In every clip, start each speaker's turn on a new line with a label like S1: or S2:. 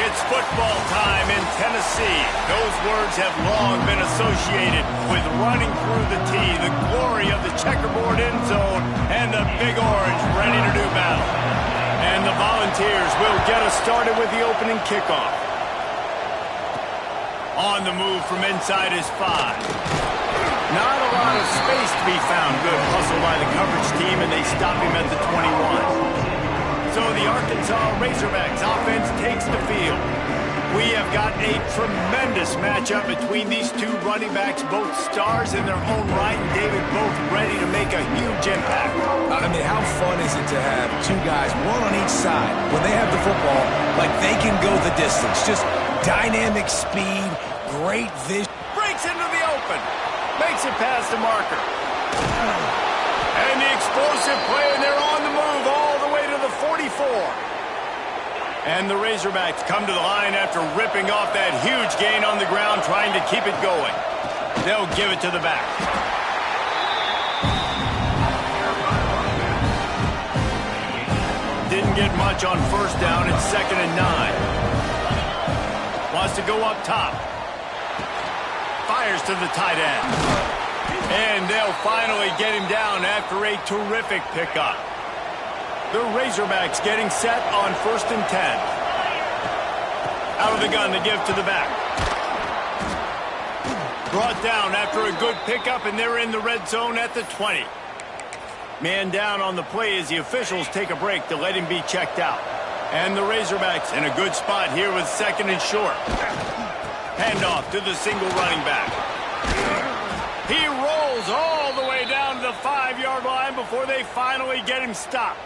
S1: It's football time in Tennessee. Those words have long been associated with running through the tee, the glory of the checkerboard end zone, and the Big Orange ready to do battle. And the Volunteers will get us started with the opening kickoff. On the move from inside is 5. Not a lot of space to be found. Good hustle by the coverage team, and they stop him at the 21. So the Arkansas Razorbacks offense takes the field. We have got a tremendous matchup between these two running backs, both stars in their own right, and David, both ready to make a huge impact.
S2: I mean, how fun is it to have two guys, one on each side, when they have the football, like they can go the distance. Just dynamic speed, great vision.
S1: Breaks into the open. Makes it past the marker. And the explosive play, and they're on the move all the way to the 44. And the Razorbacks come to the line after ripping off that huge gain on the ground, trying to keep it going. They'll give it to the back. Didn't get much on first down. It's 2nd and 9. Wants to go up top. Fires to the tight end. And they'll finally get him down after a terrific pickup. The Razorbacks getting set on 1st and 10. Out of the gun to give to the back. Brought down after a good pickup, and they're in the red zone at the 20. Man down on the play as the officials take a break to let him be checked out. And the Razorbacks in a good spot here with 2nd and short. Handoff to the single running back. He rolls all the way down to the 5-yard line before they finally get him stopped.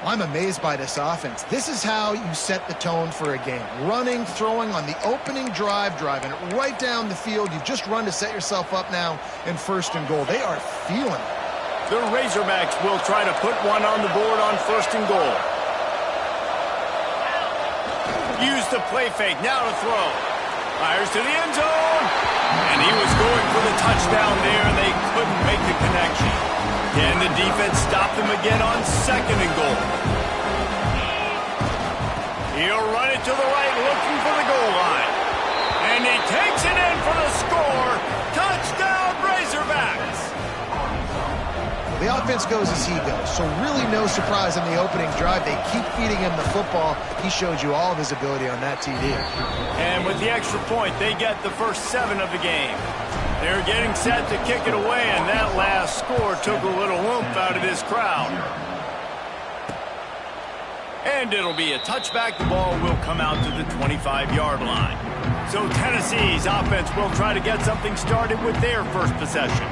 S3: I'm amazed by this offense. This is how you set the tone for a game. Running, throwing on the opening drive, driving it right down the field. You've just run to set yourself up now in 1st and goal. They are feeling it.
S1: The Razorbacks will try to put one on the board on 1st and goal. Use the play fake, now to throw. Fires to the end zone. And he was going for the touchdown there, and they couldn't make the connection. Can the defense stop them again on 2nd and goal? He'll run it to the right, looking for the goal line. And he takes it in for the score. Touchdown, Razorbacks!
S3: The offense goes as he goes, so really no surprise on the opening drive. They keep feeding him the football. He showed you all of his ability on that TD.
S1: And with the extra point, they get the first 7 of the game. They're getting set to kick it away, and that last score took a little oomph out of this crowd. And it'll be a touchback. The ball will come out to the 25-yard line. So Tennessee's offense will try to get something started with their first possession.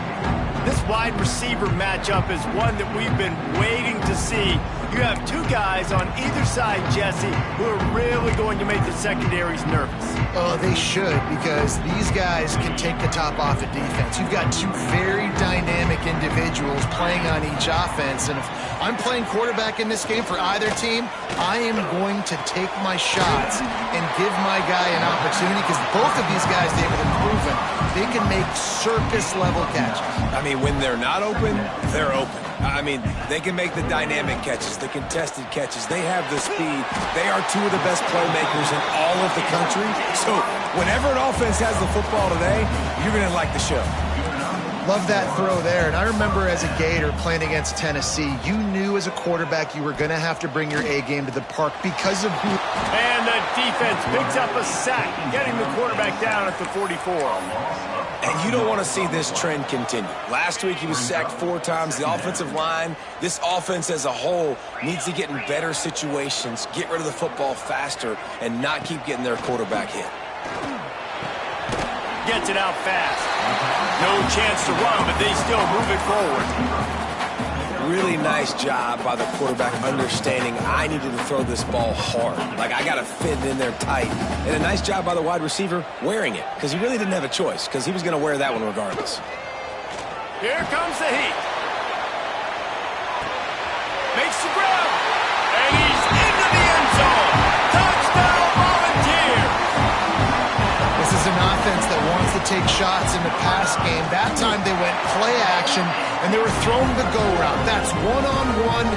S1: This wide receiver matchup is one that we've been waiting to see. You have two guys on either side, Jesse, who are really going to make the secondaries nervous.
S3: Oh, they should, because these guys can take the top off of defense. You've got two very dynamic individuals playing on each offense, and if I'm playing quarterback in this game for either team, I am going to take my shots and give my guy an opportunity, because both of these guys, David, have proven they can make circus-level catches.
S2: I mean, when they're not open, they're open. I mean, they can make the dynamic catches, the contested catches. They have the speed. They are two of the best playmakers in all of the country. So whenever an offense has the football today, you're going to like the show.
S3: Love that throw there. And I remember as a Gator playing against Tennessee, you knew as a quarterback you were going to have to bring your A game to the park because of who.
S1: And the defense picks up a sack, getting the quarterback down at the 44.
S2: And you don't want to see this trend continue. Last week he was sacked 4 times. The offensive line, this offense as a whole, needs to get in better situations, get rid of the football faster, and not keep getting their quarterback hit.
S1: Gets it out fast. No chance to run, but they still move it forward.
S2: Really nice job by the quarterback understanding I needed to throw this ball hard. Like, I got to fit it in there tight. And a nice job by the wide receiver wearing it, because he really didn't have a choice, because he was going to wear that one regardless.
S1: Here comes the heat. Makes the grab. And he's into the end zone. Touchdown, Volunteer.
S3: This is an offense that wants to take shots in the pass game. That time they went play action, and they were throwing the go route. That's one-on-one.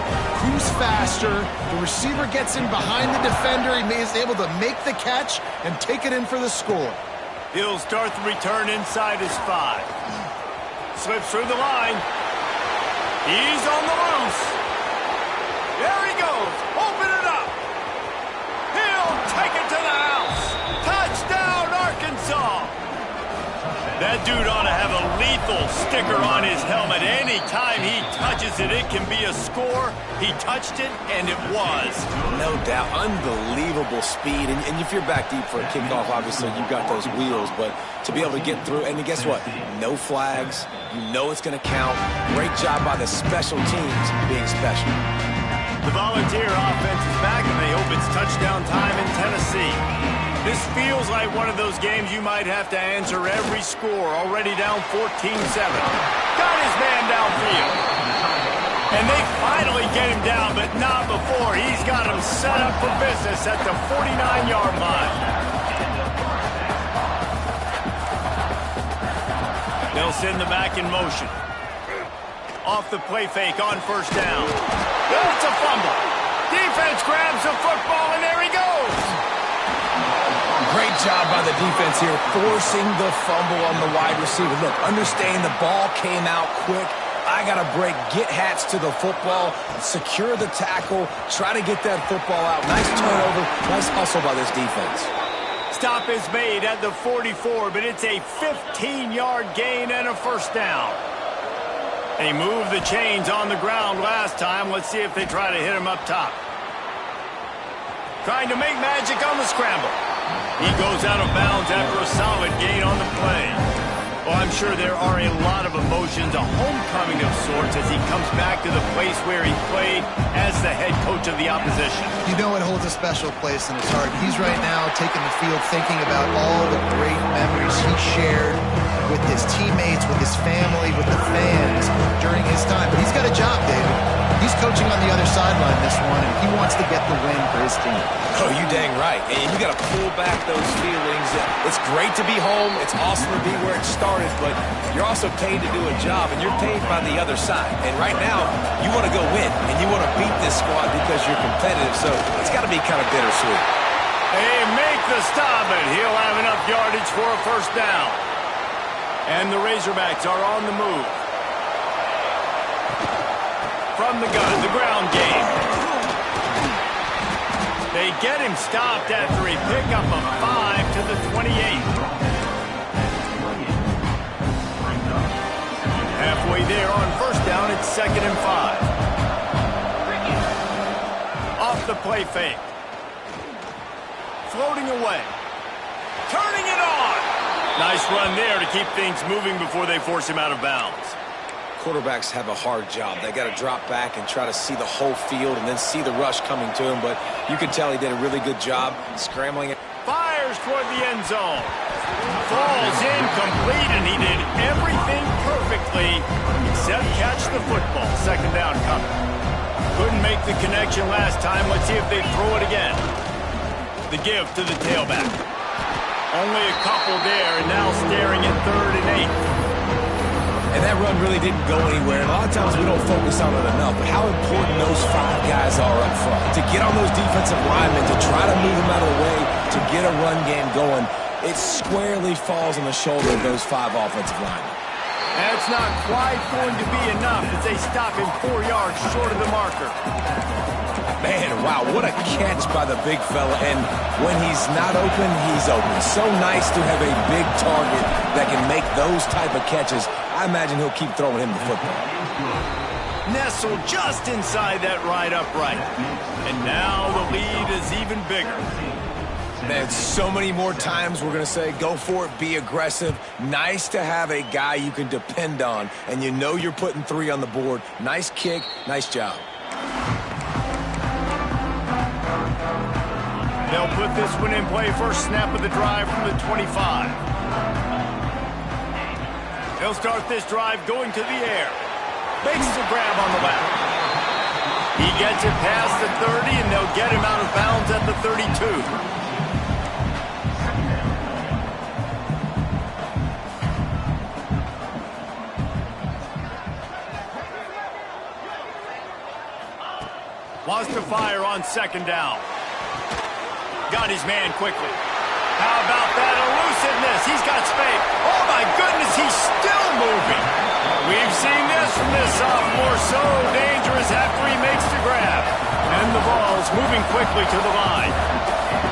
S3: Who's faster? The receiver gets in behind the defender. He is able to make the catch and take it in for the score.
S1: He'll start the return inside his 5. Slips through the line. He's on the loose. There he goes. Open it up. He'll take it to the house. Touchdown, Arkansas. That dude ought to have a lethal sticker on his helmet. Anytime he touches it, it can be a score. He touched it, and it was.
S2: No doubt. Unbelievable speed. And if you're back deep for a kickoff, obviously you've got those wheels. But to be able to get through, and guess what? No flags. You know it's going to count. Great job by the special teams being special.
S1: The Volunteer offense is back, and they hope it's touchdown time in Tennessee. This feels like one of those games you might have to answer every score. Already down 14-7. Got his man downfield. And they finally get him down, but not before. He's got him set up for business at the 49-yard line. They'll send the back in motion. Off the play fake on first down. It's a fumble. Defense grabs the football, and there he goes.
S2: Great job by the defense here, forcing the fumble on the wide receiver. Look, understand the ball came out quick. I got to break, get Hats to the football, secure the tackle, try to get that football out. Nice turnover, nice hustle by this defense.
S1: Stop is made at the 44, but it's a 15-yard gain and a first down. They moved the chains on the ground last time. Let's see if they try to hit him up top. Trying to make magic on the scramble. He goes out of bounds after a solid gain on the play. Well, I'm sure there are a lot of emotions, a homecoming of sorts, as he comes back to the place where he played as the head coach of the opposition.
S3: You know it holds a special place in his heart. He's right now taking the field thinking about all the great memories he shared with his teammates, with his family, with the fans during his time. But he's got a job, David. He's coaching on the other sideline this one, and he wants to get the win for his team.
S2: Oh, you dang right. And you got to pull back those feelings. It's great to be home. It's awesome to be where it started, but you're also paid to do a job, and you're paid by the other side. And right now, you want to go win, and you want to beat this squad because you're competitive, so it's got to be kind of bittersweet.
S1: They make the stop, and he'll have enough yardage for a first down. And the Razorbacks are on the move. From the gun, the ground game. They get him stopped after a pickup of 5 to the 28. Halfway there on first down, it's 2nd and 5. Off the play fake. Floating away. Turning it on. Nice run there to keep things moving before they force him out of bounds.
S2: Quarterbacks have a hard job. They got to drop back and try to see the whole field and then see the rush coming to him. But you can tell he did a really good job scrambling it.
S1: Fires toward the end zone. Falls incomplete, and he did everything perfectly except catch the football. 2nd down coming. Couldn't make the connection last time. Let's see if they throw it again. The give to the tailback. Only a couple there, and now staring at 3rd and 8.
S2: And that run really didn't go anywhere. And a lot of times we don't focus on it enough, but how important those 5 guys are up front. To get on those defensive linemen, to try to move them out of the way, to get a run game going, it squarely falls on the shoulder of those 5 offensive linemen.
S1: That's not quite going to be enough as they stop him 4 yards short of the marker.
S2: Man, wow, what a catch by the big fella. And when he's not open, he's open. So nice to have a big target that can make those type of catches. I imagine he'll keep throwing him the football.
S1: Nestled just inside that right upright. And now the lead is even bigger.
S2: Man, so many more times we're going to say, go for it, be aggressive. Nice to have a guy you can depend on, and you know you're putting 3 on the board. Nice kick, nice job.
S1: They'll put this one in play. First snap of the drive from the 25. They'll start this drive going to the air. Makes the grab on the left. He gets it past the 30, and they'll get him out of bounds at the 32. to fire on second down. Got his man quickly. How about that elusiveness? He's got space. Oh, my goodness, he's still moving. We've seen this from this sophomore. So dangerous after he makes the grab. And the ball's moving quickly to the line.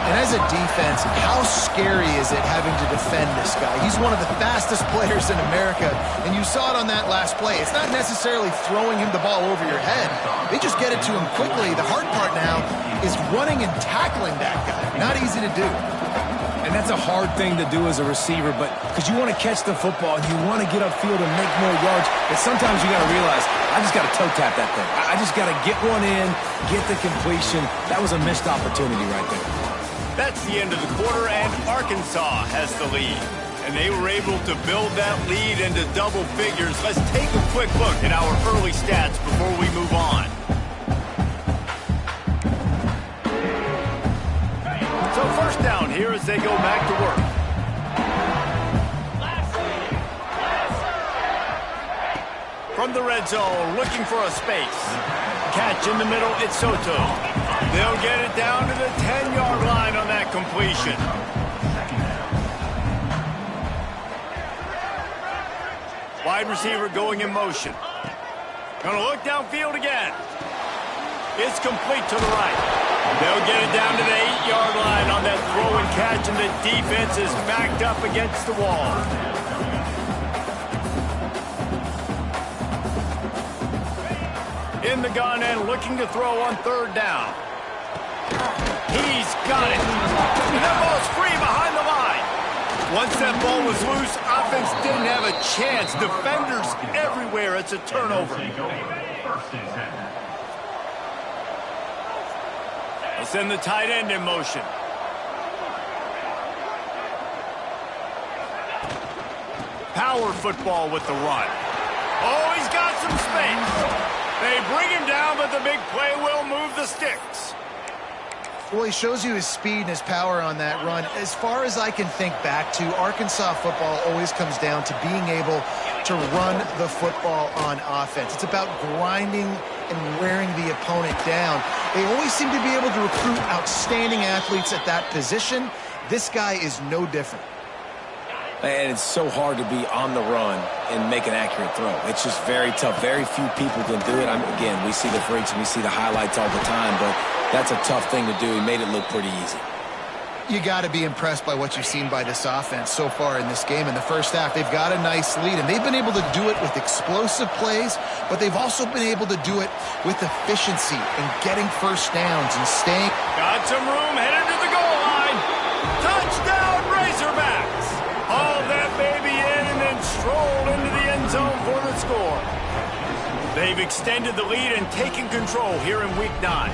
S3: And as a defense, how scary is it having to defend this guy? He's one of the fastest players in America, and you saw it on that last play. It's not necessarily throwing him the ball over your head. They just get it to him quickly. The hard part now is running and tackling that guy. Not easy to do.
S2: And that's a hard thing to do as a receiver, but because you want to catch the football and you want to get upfield and make more yards, but sometimes you got to realize, I just got to toe tap that thing. I just got to get one in, get the completion. That was a missed opportunity right there.
S1: That's the end of the quarter, and Arkansas has the lead. And they were able to build that lead into double figures. Let's take a quick look at our early stats before we move on. So first down here as they go back to work. From the red zone, looking for a space. Catch in the middle, it's Soto. They'll get it down to the 10-yard line on that completion. Wide receiver going in motion. Gonna look downfield again. It's complete to the right. They'll get it down to the 8-yard line on that throw and catch, and the defense is backed up against the wall. In the gun and looking to throw on third down. He's got it. And that ball's free behind the line. Once that ball was loose, offense didn't have a chance. Defenders everywhere. It's a turnover. They'll send the tight end in motion. Power football with the run. Oh, he's got some space. They bring him down, but the big play will move the sticks.
S3: Well, he shows you his speed and his power on that run. As far as I can think back to, Arkansas football always comes down to being able to run the football on offense. It's about grinding and wearing the opponent down. They always seem to be able to recruit outstanding athletes at that position. This guy is no different.
S2: And it's so hard to be on the run and make an accurate throw. It's just very tough. Very few people can do it. Again, we see the freaks and we see the highlights all the time, but that's a tough thing to do. He made it look pretty easy.
S3: You got to be impressed by what you've seen by this offense so far in this game. In the first half, they've got a nice lead, and they've been able to do it with explosive plays, but they've also been able to do it with efficiency and getting first downs and staying.
S1: Got some room, headed to the goal line. Touchdown, Razorbacks. Haul that baby in and then stroll into the end zone for the score. They've extended the lead and taken control here in Week 9.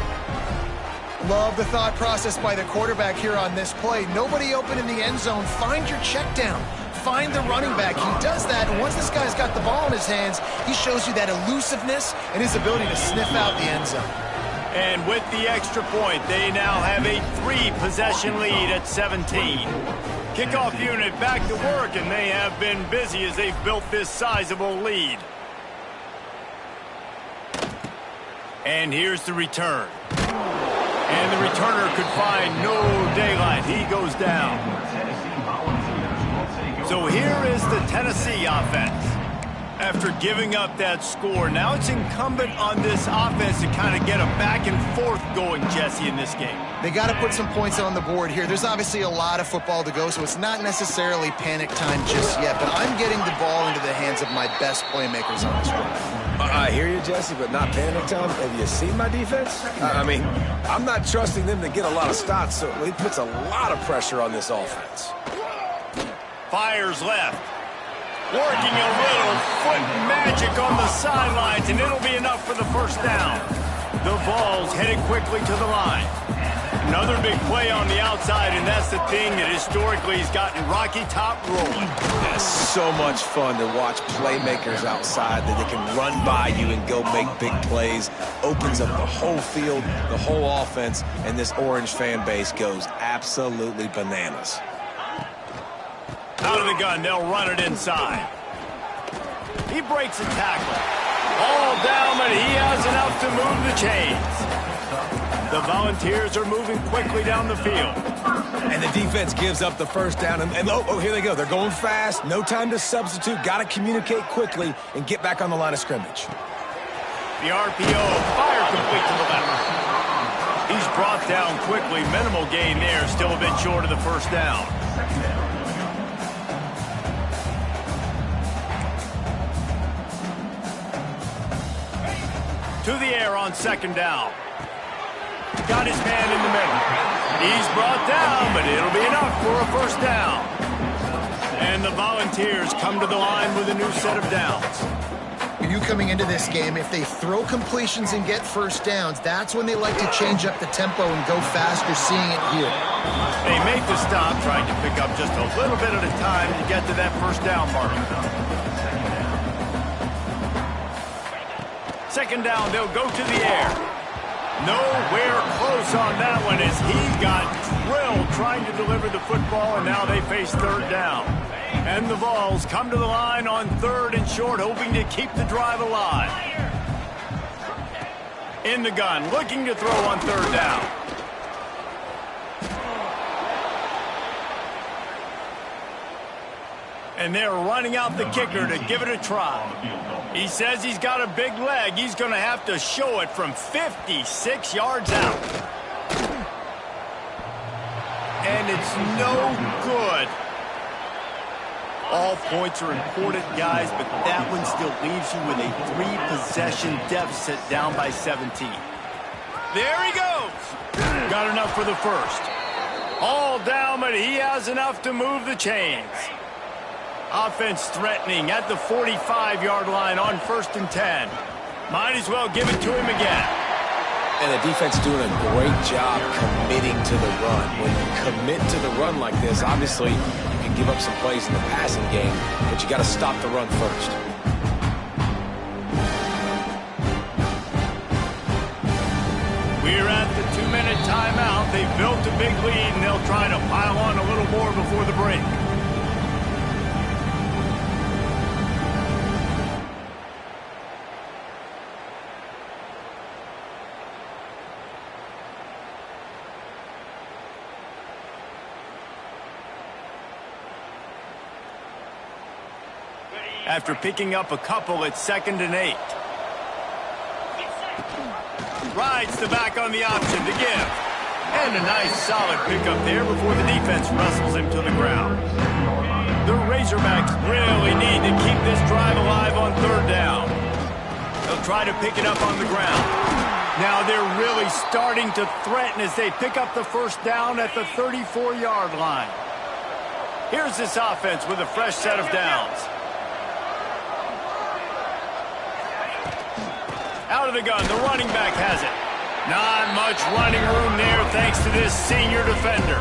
S3: Love the thought process by the quarterback here on this play. Nobody open in the end zone. Find your check down. Find the running back. He does that, and once this guy's got the ball in his hands, he shows you that elusiveness and his ability to sniff out the end zone.
S1: And with the extra point, they now have a 3-possession lead at 17. Kickoff unit back to work, and they have been busy as they've built this sizable lead. And here's the return. And the returner could find no daylight. He goes down. So here is the Tennessee offense. After giving up that score, now it's incumbent on this offense to kind of get a back and forth going, Jesse, in this game.
S3: They got to put some points on the board here. There's obviously a lot of football to go, so it's not necessarily panic time just yet, but I'm getting the ball into the hands of my best playmakers on this drive.
S2: I hear you, Jesse, but not panic time. Have you seen my defense? I mean, I'm not trusting them to get a lot of stops, so it puts a lot of pressure on this offense.
S1: Fires left. Working a little foot magic on the sidelines, and it'll be enough for the first down. The ball's headed quickly to the line. Another big play on the outside, and that's the thing that historically has gotten Rocky Top rolling.
S2: It's so much fun to watch playmakers outside that they can run by you and go make big plays. Opens up the whole field, the whole offense, and this Orange fan base goes absolutely bananas.
S1: Out of the gun, they'll run it inside. He breaks a tackle. All down, but he has enough to move the chains. The Volunteers are moving quickly down the field.
S2: And the defense gives up the first down. And oh, here they go. They're going fast. No time to substitute. Got to communicate quickly and get back on the line of scrimmage.
S1: The RPO, fire complete to the left. He's brought down quickly. Minimal gain there. Still a bit short of the first down. To the air on second down. Got his man in the middle. He's brought down, but it'll be enough for a first down. And the Volunteers come to the line with a new set of downs.
S3: You coming into this game, if they throw completions and get first downs, that's when they like to change up the tempo and go faster, seeing it here.
S1: They make the stop, trying to pick up just a little bit at a time to get to that first down mark. Second down, they'll go to the air. Nowhere close on that one as he got drilled trying to deliver the football, and now they face third down. And the Vols come to the line on third and short, hoping to keep the drive alive. In the gun, looking to throw on third down. And they're running out the kicker to give it a try. He says he's got a big leg. He's going to have to show it from 56 yards out. And it's no good. All points are important, guys, but that one still leaves you with a 3-possession deficit down by 17. There he goes. Got enough for the first. All down, but he has enough to move the chains. Offense threatening at the 45-yard line on 1st and 10. Might as well give it to him again.
S2: And the defense doing a great job committing to the run. When you commit to the run like this, obviously you can give up some plays in the passing game, but you got to stop the run first.
S1: We're at the 2-minute timeout. They've built a big lead, and they'll try to pile on a little more before the break. After picking up a couple, it's 2nd and 8. Rides the back on the option to give. And a nice solid pickup there before the defense wrestles him to the ground. The Razorbacks really need to keep this drive alive on third down. They'll try to pick it up on the ground. Now they're really starting to threaten as they pick up the first down at the 34-yard line. Here's this offense with a fresh set of downs. Out of the gun, the running back has it. Not much running room there thanks to this senior defender.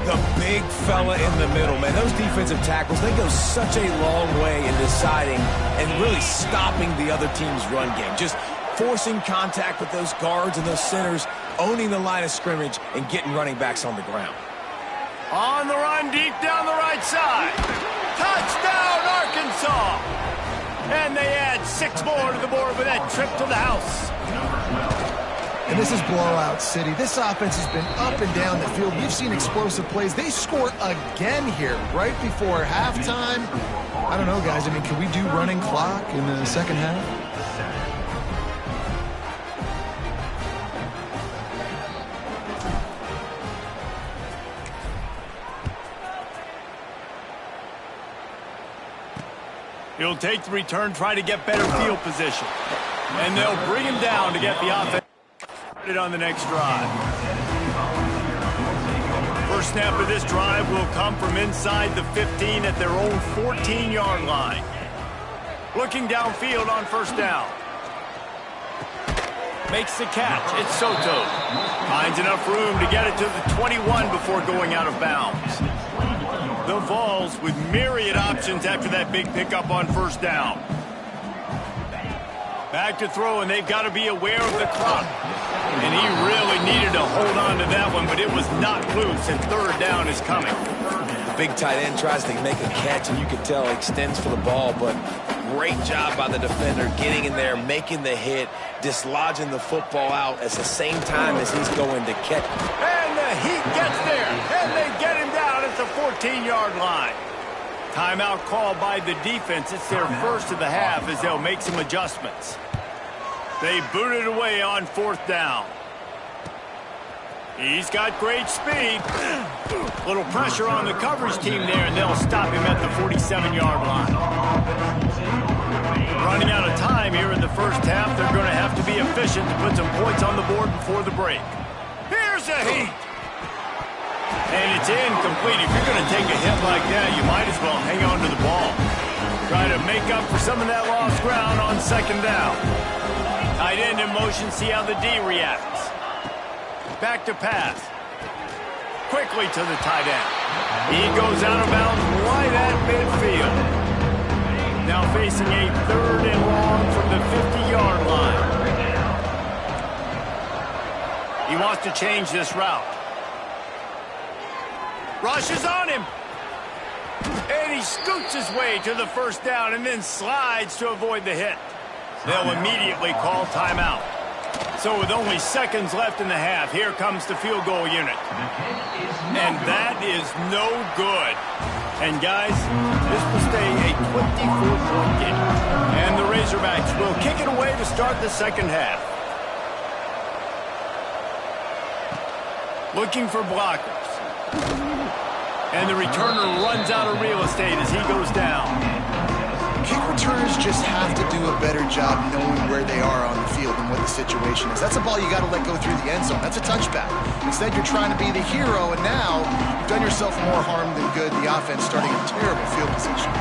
S2: The big fella in the middle, man. Those defensive tackles, they go such a long way in deciding and really stopping the other team's run game. Just forcing contact with those guards and those centers, owning the line of scrimmage, and getting running backs on the ground.
S1: On the run, deep down the right side. Touchdown, Arkansas! And they add 6 more to the board with that trip to the house.
S3: And this is blowout city. This offense has been up and down the field. We've seen explosive plays. They score again here right before halftime. I don't know, guys. I mean, can we do running clock in the second half?
S1: He'll take the return, try to get better field position. And they'll bring him down to get the offense started on the next drive. First snap of this drive will come from inside the 15 at their own 14-yard line. Looking downfield on first down. Makes the catch. It's Soto. Finds enough room to get it to the 21 before going out of bounds. The Vols with myriad options after that big pickup on first down. Back to throw, and they've got to be aware of the clock. And he really needed to hold on to that one, but it was not loose, and third down is coming.
S2: The big tight end tries to make a catch, and you can tell he extends for the ball, but great job by the defender getting in there, making the hit, dislodging the football out at the same time as he's going to catch.
S1: And the Heat gets there, and they get him down at the 14-yard line. Timeout called by the defense. It's their first of the half as they'll make some adjustments. They boot it away on 4th down. He's got great speed. Little pressure on the coverage team there, and they'll stop him at the 47-yard line. Running out of time here in the first half. They're going to have to be efficient to put some points on the board before the break. Here's the Heat. And it's incomplete. If you're going to take a hit like that, you might as well hang on to the ball. Try to make up for some of that lost ground on 2nd down. Tight end in motion, see how the D reacts. Back to pass. Quickly to the tight end. He goes out of bounds right at midfield. Now facing a 3rd and long from the 50-yard line. He wants to change this route. Rushes on him. And he scoots his way to the 1st down and then slides to avoid the hit. They'll immediately call timeout. So with only seconds left in the half, here comes the field goal unit. And that is no good. And guys, this will stay a 24-point game. And the Razorbacks will kick it away to start the second half. Looking for blockers. And the returner runs out of real estate as he goes down.
S3: Kick returners just have to do a better job knowing where they are on the field and what the situation is. That's a ball you got to let go through the end zone. That's a touchback. Instead, you're trying to be the hero, and now you've done yourself more harm than good. The offense starting in terrible field position.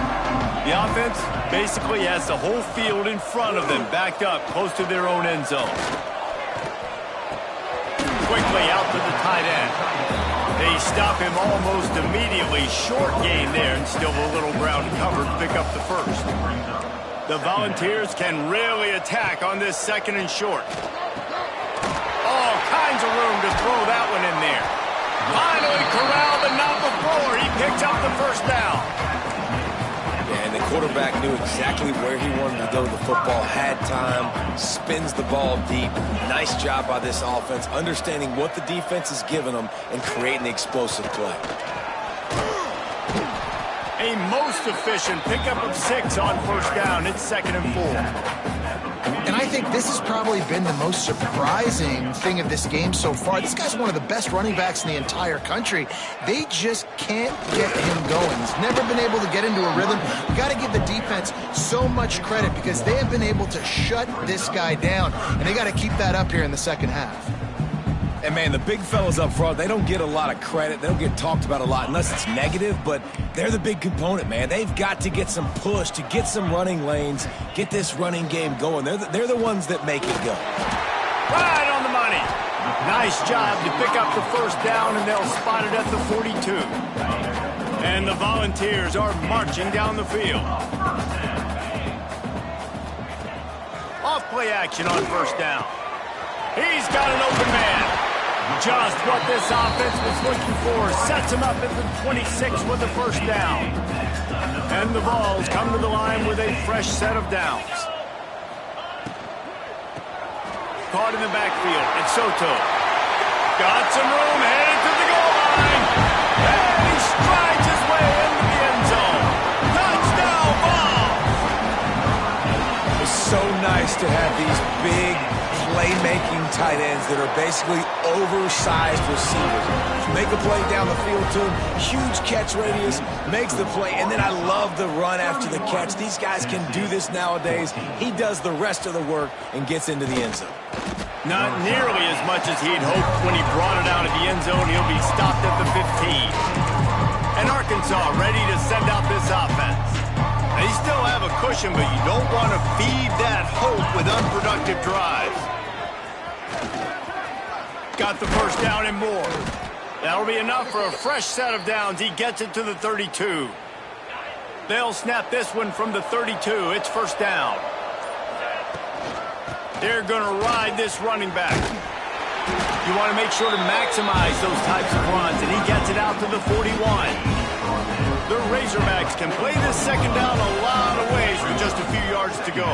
S1: The offense basically has the whole field in front of them, backed up close to their own end zone. Quickly out to the tight end. They stop him almost immediately. Short gain there, and still a little ground covered to pick up the first. The Volunteers can really attack on this 2nd and short. All kinds of room to throw that one in there. Finally corralled, but not before. He picks up the 1st down.
S2: And the quarterback knew exactly where he wanted to go with the football, had time, spins the ball deep. Nice job by this offense, understanding what the defense is giving them and creating the explosive play.
S1: A most efficient pickup of 6 on 1st down. It's 2nd and 4.
S3: And I think this has probably been the most surprising thing of this game so far. This guy's one of the best running backs in the entire country. They just can't get him going. He's never been able to get into a rhythm. You got to give the defense so much credit because they have been able to shut this guy down, and they got to keep that up here in the second half.
S2: And, man, the big fellas up front, they don't get a lot of credit. They don't get talked about a lot unless it's negative, but they're the big component, man. They've got to get some push, to get some running lanes, get this running game going. They're the ones that make it go.
S1: Right on the money. Nice job to pick up the 1st down, and they'll spot it at the 42. And the Volunteers are marching down the field. Off play action on 1st down. He's got an open man. Just what this offense was looking for. Sets him up at the 26 with the 1st down. And the Vols come to the line with a fresh set of downs. Caught in the backfield. It's Soto. Got some room, headed to the goal line. And he strides his way into the end zone. Touchdown, Vols!
S2: It's so nice to have these big playmaking tight ends that are basically oversized receivers. Make a play down the field to him, huge catch radius, makes the play, and then I love the run after the catch. These guys can do this nowadays. He does the rest of the work and gets into the end zone.
S1: Not nearly as much as he'd hoped when he brought it out of the end zone. He'll be stopped at the 15. And Arkansas ready to send out this offense. They still have a cushion, but you don't want to feed that hope with unproductive drives. Got the 1st down and more. That'll be enough for a fresh set of downs. He gets it to the 32. They'll snap this one from the 32. It's 1st down. They're going to ride this running back. You want to make sure to maximize those types of runs, and he gets it out to the 41. The Razorbacks can play this second down a lot of ways with just a few yards to go.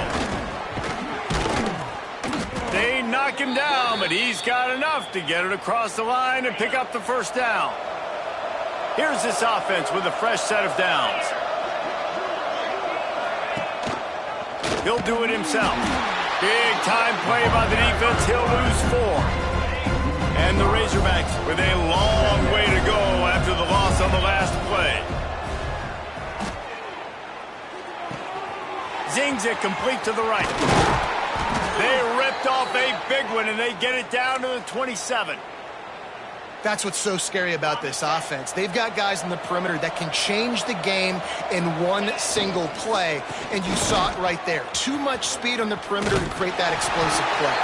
S1: They knock him down, but he's got enough to get it across the line and pick up the first down. Here's this offense with a fresh set of downs. He'll do it himself. Big time play by the defense. He'll lose 4. And the Razorbacks with a long way to go after the loss on the last play. Zings it complete to the right. They ripped off a big one, and they get it down to the 27.
S3: That's what's so scary about this offense. They've got guys in the perimeter that can change the game in one single play, and you saw it right there. Too much speed on the perimeter to create that explosive play.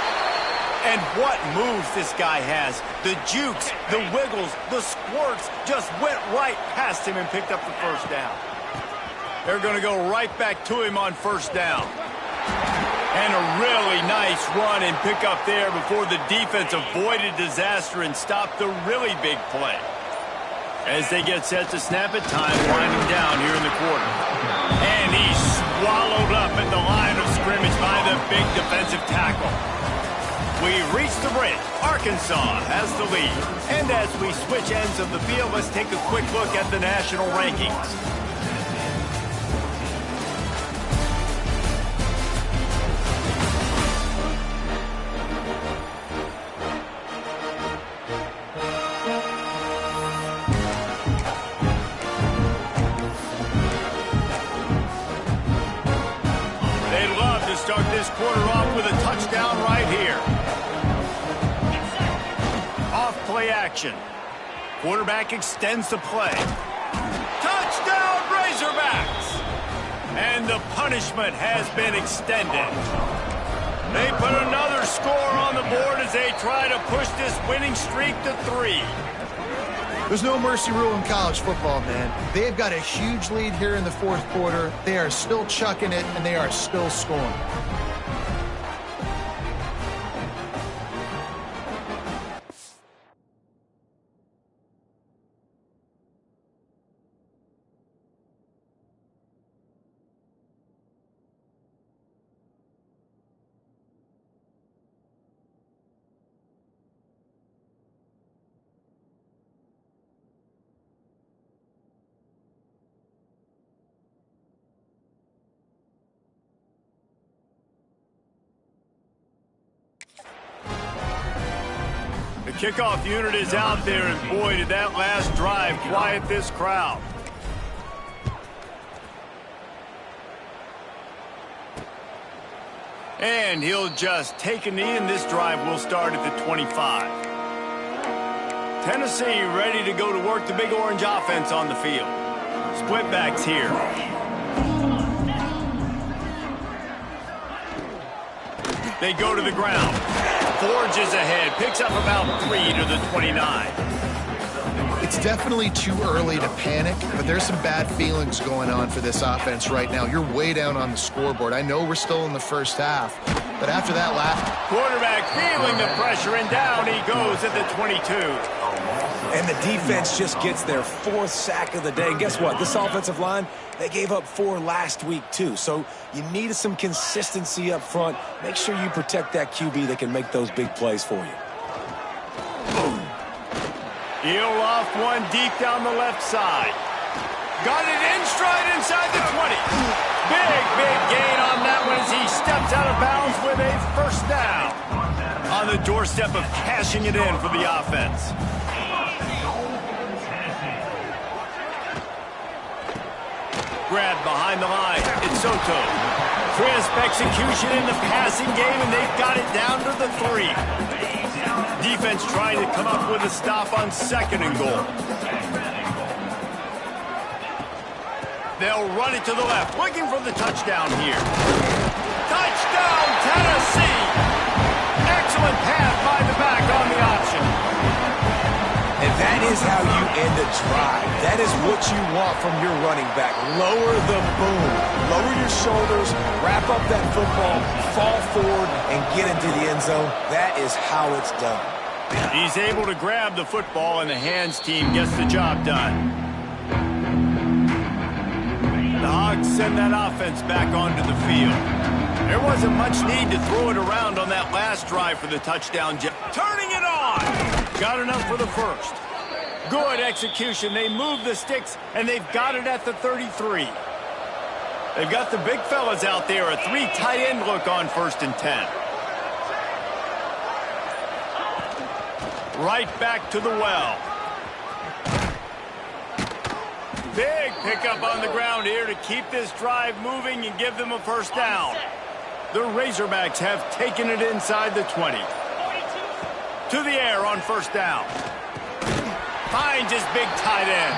S1: And what moves this guy has. The jukes, the wiggles, the squirts just went right past him and picked up the first down. They're going to go right back to him on first down. And a really nice run and pick up there before the defense avoided disaster and stopped the really big play. As they get set to snap it, time winding down here in the quarter. And he's swallowed up at the line of scrimmage by the big defensive tackle. We've reached the bridge. Arkansas has the lead. And as we switch ends of the field, let's take a quick look at the national rankings. Start this quarter off with a touchdown right here. Off play action. Quarterback extends the play. Touchdown Razorbacks! And the punishment has been extended. They put another score on the board as they try to push this winning streak to 3.
S3: There's no mercy rule in college football, man. They've got a huge lead here in the fourth quarter. They are still chucking it, and they are still scoring.
S1: The kickoff unit is out there, and boy, did that last drive quiet this crowd. And he'll just take a knee, and this drive will start at the 25. Tennessee ready to go to work the Big Orange offense on the field. Split backs here. They go to the ground. Forges ahead, picks up about 3 to the 29.
S3: It's definitely too early to panic, but there's some bad feelings going on for this offense right now. You're way down on the scoreboard. I know we're still in the first half, but after that last...
S1: Quarterback feeling the pressure, and down he goes at the 22.
S2: And the defense just gets their 4th sack of the day. And guess what? This offensive line, they gave up 4 last week, too. So you need some consistency up front. Make sure you protect that QB that can make those big plays for you.
S1: He'll off one deep down the left side. Got it in stride inside the 20. Big gain on that one as he steps out of bounds with a first down. On the doorstep of cashing it in for the offense. Grabbed behind the line. It's Soto. Crisp execution in the passing game, and they've got it down to the 3. Defense trying to come up with a stop on 2nd and goal. They'll run it to the left, looking for the touchdown here. Touchdown, Tennessee! Excellent pass by the back on the option.
S2: And that is how you end a drive. That is what you want from your running back. Lower the boom. Lower your shoulders, wrap up that football, fall forward, and get into the end zone. That is how it's done.
S1: He's able to grab the football, and the hands team gets the job done. Bucs send that offense back onto the field. There wasn't much need to throw it around on that last drive for the touchdown. Turning it on! Got enough for the first. Good execution. They move the sticks, and they've got it at the 33. They've got the big fellas out there. A 3 tight end look on 1st and 10. Right back to the well. Big pickup on the ground here to keep this drive moving and give them a first down. The Razorbacks have taken it inside the 20. To the air on 1st down. Finds his big tight end.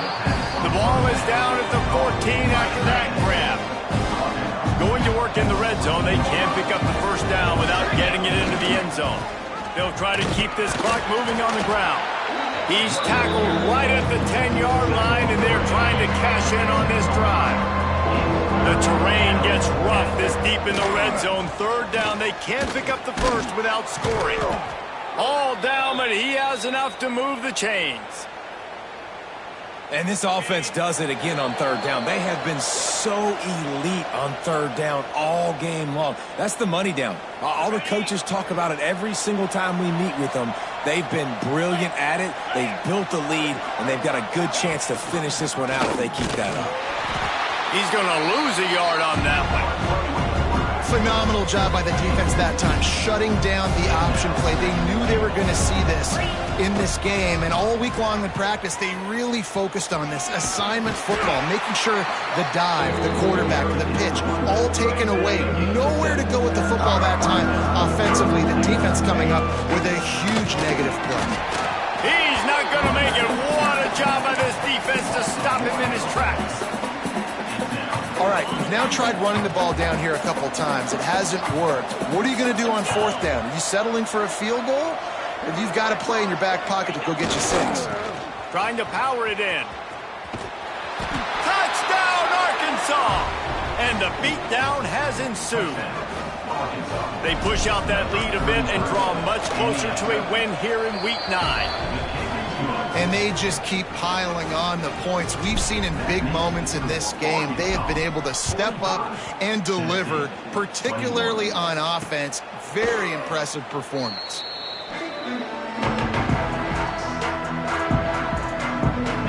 S1: The ball is down at the 14 after that grab. Going to work in the red zone. They can't pick up the first down without getting it into the end zone. They'll try to keep this clock moving on the ground. He's tackled right at the 10-yard line, and they're trying to cash in on this drive. The terrain gets rough this deep in the red zone. 3rd down. They can't pick up the first without scoring. All down, but he has enough to move the chains.
S2: And this offense does it again on 3rd down. They have been so elite on 3rd down all game long. That's the money down. All the coaches talk about it every single time we meet with them. They've been brilliant at it. They've built a lead, and they've got a good chance to finish this one out if they keep that up.
S1: He's going to lose a yard on that one.
S3: Phenomenal job by the defense that time, shutting down the option play. They knew they were going to see this in this game, and all week long in practice, they really focused on this assignment football, making sure the dive, the quarterback, the pitch, all taken away. Nowhere to go with the football that time offensively. The defense coming up with a huge negative play.
S1: He's not going to make it. What a job by this defense to stop him in his tracks.
S3: All right, you've now tried running the ball down here a couple times. It hasn't worked. What are you going to do on 4th down? Are you settling for a field goal? Or you've got to play in your back pocket to go get you 6?
S1: Trying to power it in. Touchdown, Arkansas! And the beatdown has ensued. They push out that lead a bit and draw much closer to a win here in Week 9.
S3: And they just keep piling on the points. We've seen in big moments in this game, they have been able to step up and deliver, particularly on offense. Very impressive performance.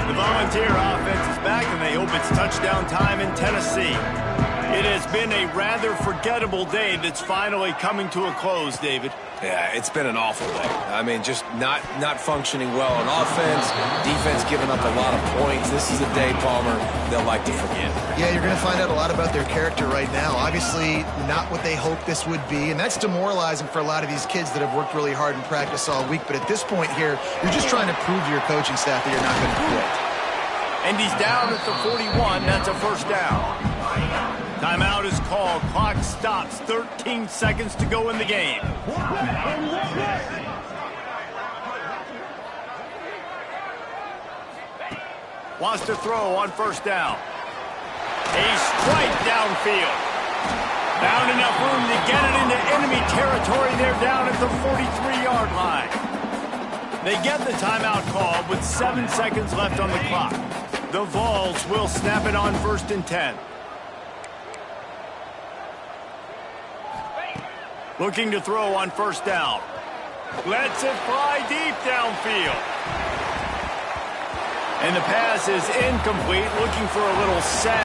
S1: The Volunteer offense is back, and they hope it's touchdown time in Tennessee. It has been a rather forgettable day that's finally coming to a close, David.
S2: Yeah, it's been an awful day. I mean, just not functioning well on offense, defense giving up a lot of points. This is a day, Palmer, they'll like to forget.
S3: Yeah, you're going to find out a lot about their character right now. Obviously, not what they hoped this would be, and that's demoralizing for a lot of these kids that have worked really hard in practice all week. But at this point here, you're just trying to prove to your coaching staff that you're not going to quit.
S1: And he's down at the 41. That's a first down. Timeout is called. Clock stops. 13 seconds to go in the game. Wants to throw on 1st down. A strike downfield. Found enough room to get it into enemy territory. They're down at the 43-yard line. They get the timeout call with 7 seconds left on the clock. The Vols will snap it on 1st and 10. Looking to throw on 1st down. Lets it fly deep downfield. And the pass is incomplete. Looking for a little sack.